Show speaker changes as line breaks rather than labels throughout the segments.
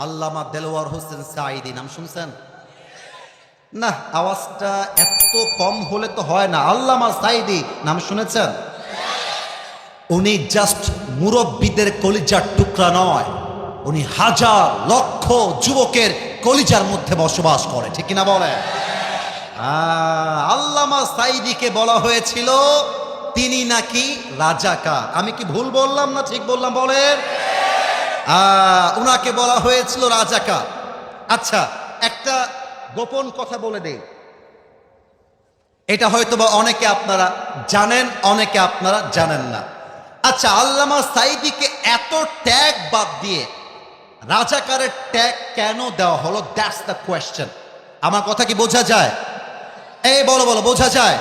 আল্লামা দেলোয়ার হোসেন সাঈদী, নাম শুনছেন? না, আওয়াজটা এত কম হলে তো হয় না। আল্লামা সাঈদী নাম শুনেছেন? উনি জাস্ট মুরব্বীদের কলিজার টুকরা নয়, উনি হাজার লক্ষ যুবকের কলিজার মধ্যে বসবাস করে, ঠিক কিনা বলে? আল্লামা সাঈদীকে বলা হয়েছিল তিনি নাকি রাজাকার। আমি কি ভুল বললাম না ঠিক বললাম বলেন? উনাকে বলা হয়েছিল রাজাকার। আচ্ছা, একটা গোপন কথা বলে দেই, এটা হয়তোবা অনেকে আপনারা জানেন, অনেকে আপনারা জানেন না। আচ্ছা, আল্লামা সাঈদীকে এত ট্যাগ বাদ দিয়ে রাজাকারের ট্যাগ কেন দেওয়া হলো? That's the question. আমার কথা কি বোঝা যায়? এই বলো বলো, বোঝা যায়?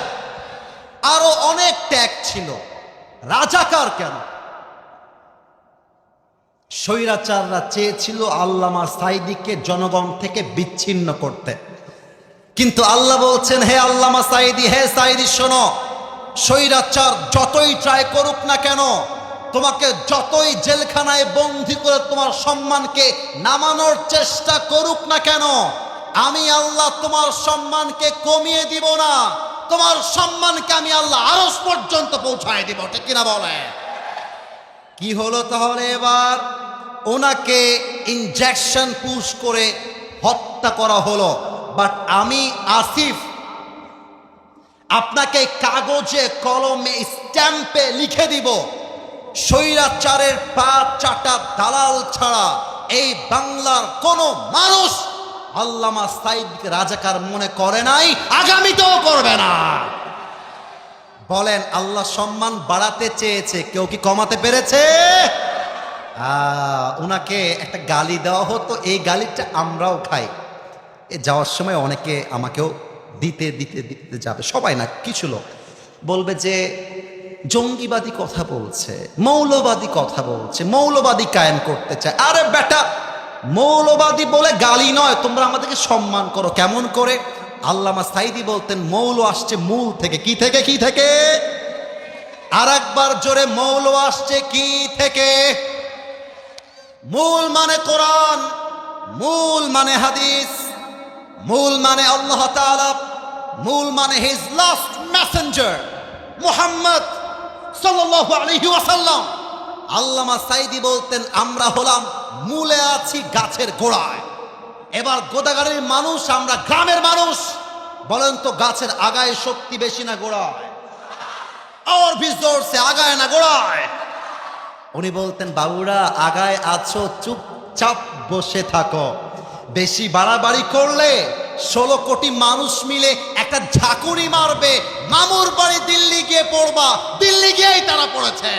আরো অনেক ট্যাগ ছিল, রাজাকার কেন? স্বৈরাচাররা চেয়েছিল আল্লামা সাঈদীকে জনগণ থেকে বিচ্ছিন্ন করতে, কিন্তু আল্লাহ বলছেন, হে আল্লামা সাঈদী, হে সাঈদী শোনো, স্বৈরাচার যতই ট্রাই করুক না কেন, তোমাকে যতই জেলখানায় বন্দী করে তোমার সম্মানকে নামানোর চেষ্টা করুক না কেন, আমি আল্লাহ তোমার সম্মানকে কমিয়ে দিব না, তোমার সম্মানকে আমি আল্লাহ আরশ পর্যন্ত পৌঁছায় দিব, ঠিক কিনা বলে? কি হলো তাহলে? এবার ওনাকে ইনজেকশন পুশ করে হত্যা করা হলো। বাট আমি আসিফ আপনাকে কাগজে কলমে স্ট্যাম্পে লিখে দিব, স্বৈরাচারের পা চাটা দালাল ছাড়া এই বাংলার কোন মানুষ আল্লামা সাঈদীকে রাজাকার মনে করে নাই, আগামীতেও করবে না। বলেন, আল্লাহ সম্মান বাড়াতে চেয়েছে, কেউ কি কমাতে পেরেছে? ওনাকে একটা গালি দেওয়া হতো, এই গালিটা আমরাও খাই। এ যাওয়ার সময় অনেকে আমাকেও দিতে দিতে দিতে যাবে, সবাই না, কিছু লোক বলবে যে জঙ্গিবাদী কথা বলছে, মৌলবাদী কথা বলছে, মৌলবাদী কায়েম করতে চায়। আরে বেটা, মৌলবাদী বলে গালি নয়, তোমরা আমাদেরকে সম্মান করো। কেমন করে? আল্লামা সাঈদী বলতেন মৌল আসছে মূল থেকে। কি থেকে? কি থেকে? আর একবার জোরে, মৌল আসছে কি থেকে? মূল মানে কোরআন, মূল মানে হাদিস, মূল মানে আল্লাহ তাআলা, মূল মানে হিজ লাস্ট মেসেঞ্জার মুহাম্মদ সাল্লাল্লাহু আলাইহি ওয়াসাল্লাম। আল্লামা সাঈদী বলতেন আমরা হলাম মূলে আছি গাছের গোড়ায়। এবার গোদাগাড়ির মানুষ, আমরা গ্রামের মানুষ, বলেন তো গাছের আগায় শক্তি বেশি না গোড়ায়? আর ভিজোর সে আগায় না গোড়ায়? উনি বলতেন বাবুরা, আগায় আছো, চুপচাপ বসে থাকো, বেশি বাড়াবাড়ি করলে 16 কোটি মানুষ মিলে একটা ঝাঁকুনি মারবে, মামুর বাড়ি দিল্লি গিয়ে পড়বা, দিল্লি গিয়েই তারা পড়েছে।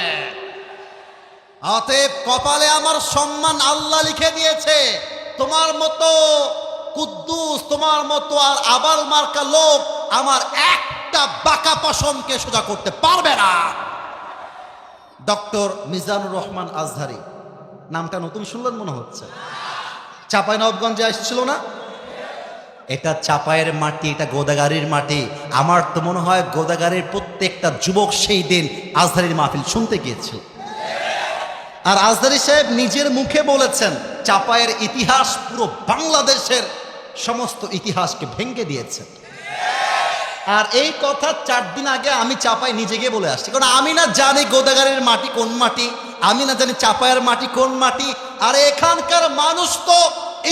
অতএব কপালে আমার সম্মান আল্লাহ লিখে দিয়েছে। তোমার মতো কুদ্দুস, তোমার মতো আর আবাল মার্কা লোক আমার একটা বাঁকা পশমকে সোজা করতে পারবে না। ডক্টর মিজানুর রহমান আজহারী, নামটা নতুন শুনলেন মনে হচ্ছে? চাঁপাইনবাবগঞ্জে আসছিল না? এটা চাপায়ের মাটি, এটা গোদাগাড়ির মাটি। আমার তো মনে হয় গোদাগাড়ির প্রত্যেকটা যুবক সেই দিন আজহারীর মাহফিল শুনতে গিয়েছিল। আর আজহারী সাহেব নিজের মুখে বলেছেন চাপায়ের ইতিহাস পুরো বাংলাদেশের সমস্ত ইতিহাসকে ভেঙে দিয়েছে। আর এই কথা 4 দিন আগে আমি চাপাই নিজে গিয়ে বলে আসছি, কারণ আমি না জানি গোদাগাড়ির মাটি কোন মাটি, আমি না জানি চাপায়ের মাটি কোন মাটি। আর এখানকার মানুষ তো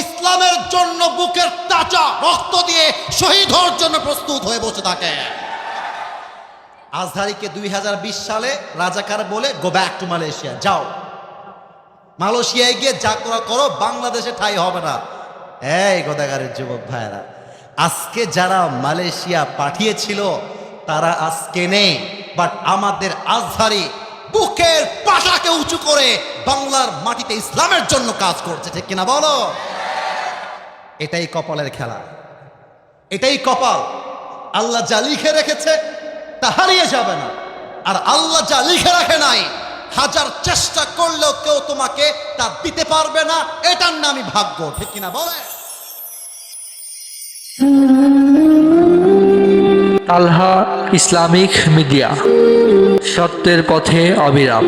ইসলামের জন্য বুকের তাজা রক্ত দিয়ে শহীদ হওয়ার জন্য প্রস্তুত হয়ে বসে থাকে। আজহারীকে 2020 সালে রাজাকার বলে গো ব্যাক টু মালয়েশিয়া, যাও মালয়েশিয়ায় গিয়ে যা করা করো, বাংলাদেশে ঠাঁই হবে না। এই গোদাগাড়ির যুবক ভাইরা, আজকে যারা মালয়েশিয়া পাঠিয়েছিল তারা আজকে নেই, বাট আমাদের আজহারী বুকের পাটাকে উঁচু করে বাংলার মাটিতে ইসলামের জন্য কাজ করছে, ঠিক কিনা বলো? এটাই কপালের খেলা, এটাই কপাল। আল্লাহ যা লিখে রেখেছে তা হারিয়ে যাবে না, আর আল্লাহ যা লিখে রাখে নাই হাজার চেষ্টা করলেও কেউ তোমাকে তা দিতে পারবে না। এটার নামই ভাগ্য, ঠিক কিনা বলে?
তালহা ইসলামিক মিডিয়া, সত্যের পথে অবিরাম।